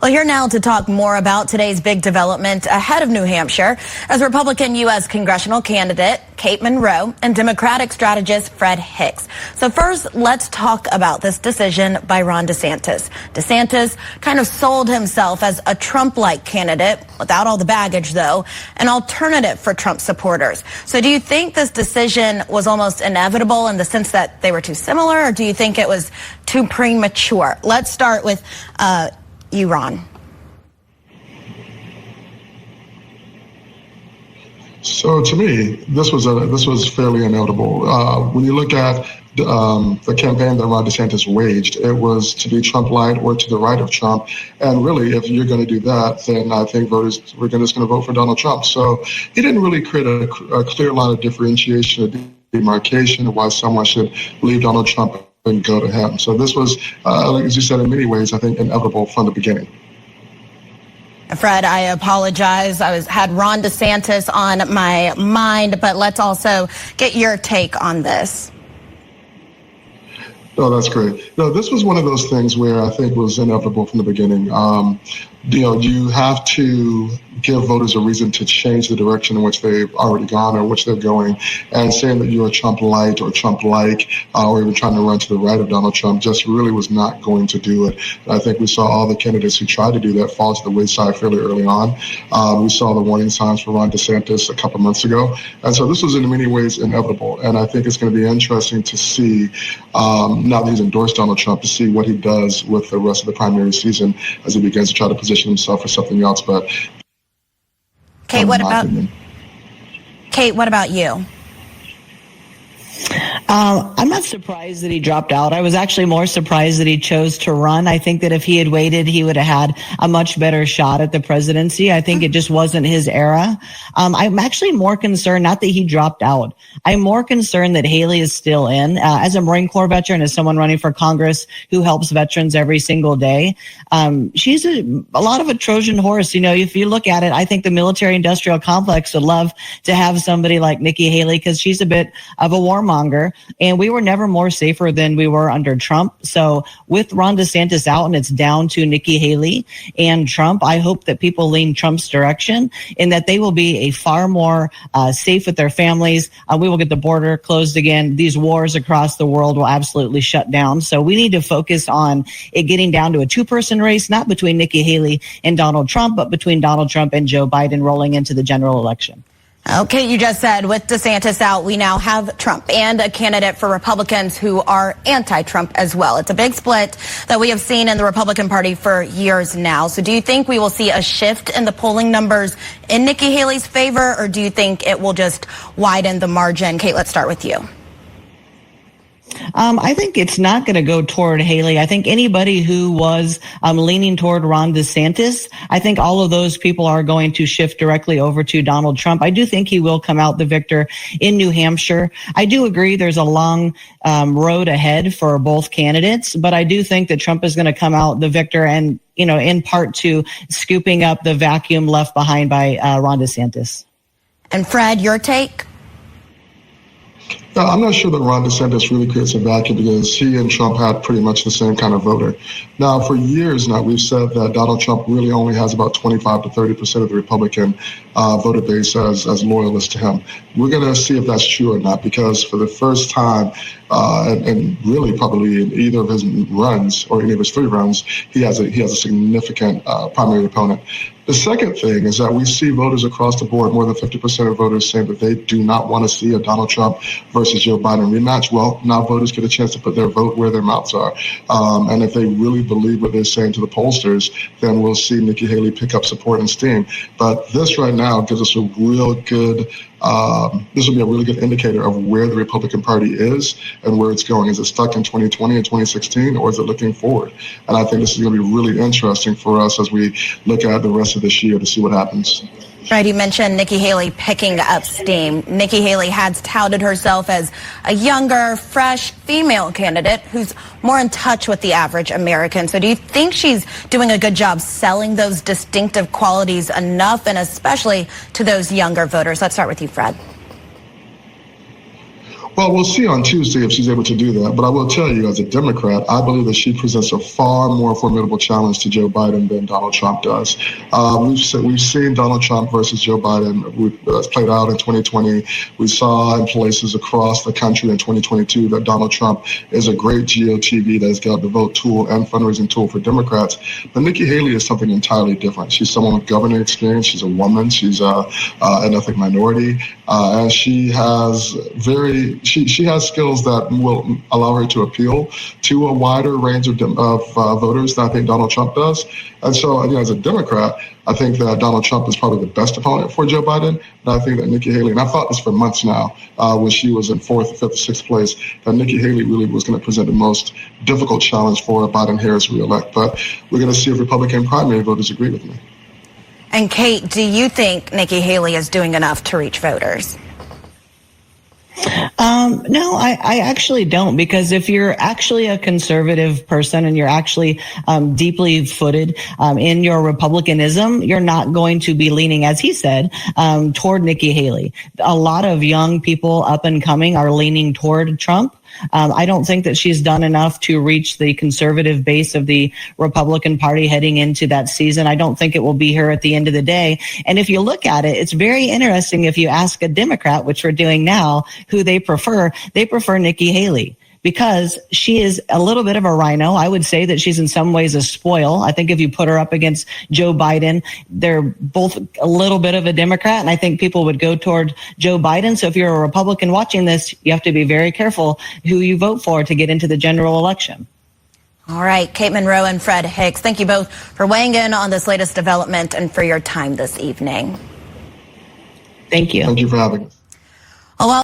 Well, here now to talk more about today's big development ahead of New Hampshire as Republican U.S. Congressional candidate Kate Monroe and Democratic strategist Fred Hicks. So first, let's talk about this decision by Ron DeSantis. DeSantis kind of sold himself as a Trump-like candidate, without all the baggage, though, an alternative for Trump supporters. So do you think this decision was almost inevitable in the sense that they were too similar, or do you think it was too premature? Let's start with you, Ron. So to me, this was fairly inevitable. When you look at the campaign that Ron DeSantis waged, it was to be Trump-light or to the right of Trump. And really, if you're going to do that, then I think voters were just going to vote for Donald Trump. So he didn't really create a clear line of differentiation or demarcation of why someone should leave Donald Trump and go to him. So this was, as you said, in many ways, I think, inevitable from the beginning. Fred, I apologize. I had Ron DeSantis on my mind, but let's also get your take on this. No, that's great. No, this was one of those things where I think was inevitable from the beginning. You have to give voters a reason to change the direction in which they've already gone or which they're going. And saying that you're a Trump-light or Trump-like or even trying to run to the right of Donald Trump just really was not going to do it. I think we saw all the candidates who tried to do that fall to the wayside fairly early on. We saw the warning signs for Ron DeSantis a couple months ago. And so this was in many ways inevitable. And I think it's going to be interesting to see, now that he's endorsed Donald Trump, to see what he does with the rest of the primary season as he begins to try to position himself for something else. But Kate, what about you? I'm not surprised that he dropped out. I was actually more surprised that he chose to run. I think that if he had waited, he would have had a much better shot at the presidency. I think it just wasn't his era. I'm actually more concerned, not that he dropped out. I'm more concerned that Haley is still in. As a Marine Corps veteran, as someone running for Congress who helps veterans every single day, she's a lot of a Trojan horse. You know, if you look at it, I think the military-industrial complex would love to have somebody like Nikki Haley because she's a bit of a warmonger. And we were never more safer than we were under Trump. So with Ron DeSantis out and it's down to Nikki Haley and Trump, I hope that people lean Trump's direction and that they will be a far more safe with their families. We will get the border closed again. These wars across the world will absolutely shut down. So we need to focus on it getting down to a two-person race, not between Nikki Haley and Donald Trump, but between Donald Trump and Joe Biden rolling into the general election. Okay, you just said with DeSantis out, we now have Trump and a candidate for Republicans who are anti-Trump as well. It's a big split that we have seen in the Republican Party for years now. So do you think we will see a shift in the polling numbers in Nikki Haley's favor, or do you think it will just widen the margin? Kate, let's start with you. I think it's not going to go toward Haley. I think anybody who was leaning toward Ron DeSantis, I think all of those people are going to shift directly over to Donald Trump. I do think he will come out the victor in New Hampshire. I do agree there's a long road ahead for both candidates, but I do think that Trump is going to come out the victor and, you know, in part to scooping up the vacuum left behind by Ron DeSantis. And Fred, your take? No, I'm not sure that Ron DeSantis really creates a vacuum because he and Trump had pretty much the same kind of voter. Now, for years now, we've said that Donald Trump really only has about 25 to 30% of the Republican voter base as loyalists to him. We're going to see if that's true or not, because for the first time, and really probably in either of his runs or any of his three runs, he has a significant primary opponent. The second thing is that we see voters across the board, more than 50% of voters saying that they do not want to see a Donald Trump versus Joe Biden rematch. Well, now voters get a chance to put their vote where their mouths are. And if they really believe what they're saying to the pollsters, then we'll see Nikki Haley pick up support and steam. But this right now gives us a real good this will be a really good indicator of where the Republican Party is and where it's going. Is it stuck in 2020 and 2016, or is it looking forward? And I think this is going to be really interesting for us as we look at the rest of this year to see what happens. Right, you mentioned Nikki Haley picking up steam. Nikki Haley has touted herself as a younger, fresh female candidate who's more in touch with the average American. So do you think she's doing a good job selling those distinctive qualities enough, and especially to those younger voters? Let's start with you, Fred. Well, we'll see on Tuesday if she's able to do that. But I will tell you, as a Democrat, I believe that she presents a far more formidable challenge to Joe Biden than Donald Trump does. We've seen Donald Trump versus Joe Biden played out in 2020. We saw in places across the country in 2022 that Donald Trump is a great GOTV that has got the vote tool and fundraising tool for Democrats. But Nikki Haley is something entirely different. She's someone with governing experience. She's a woman. She's an ethnic minority. And she has she has skills that will allow her to appeal to a wider range of voters than I think Donald Trump does. And so, as a Democrat, I think that Donald Trump is probably the best opponent for Joe Biden. And I think that Nikki Haley, and I've thought this for months now, when she was in 4th, 5th, 6th place, that Nikki Haley really was going to present the most difficult challenge for Biden-Harris reelect. But we're going to see if Republican primary voters agree with me. And Kate, do you think Nikki Haley is doing enough to reach voters? No, I actually don't, because if you're actually a conservative person and you're actually deeply footed in your Republicanism, you're not going to be leaning, as he said, toward Nikki Haley. A lot of young people up and coming are leaning toward Trump. I don't think that she's done enough to reach the conservative base of the Republican Party heading into that season. I don't think it will be her at the end of the day. And if you look at it, it's very interesting if you ask a Democrat, which we're doing now, who they prefer Nikki Haley, because she is a little bit of a rhino. I would say that she's in some ways a spoil. I think if you put her up against Joe Biden, they're both a little bit of a Democrat, and I think people would go toward Joe Biden. So if you're a Republican watching this, you have to be very careful who you vote for to get into the general election. All right, Kate Monroe and Fred Hicks, thank you both for weighing in on this latest development and for your time this evening. Thank you. Thank you for having us. Oh, well.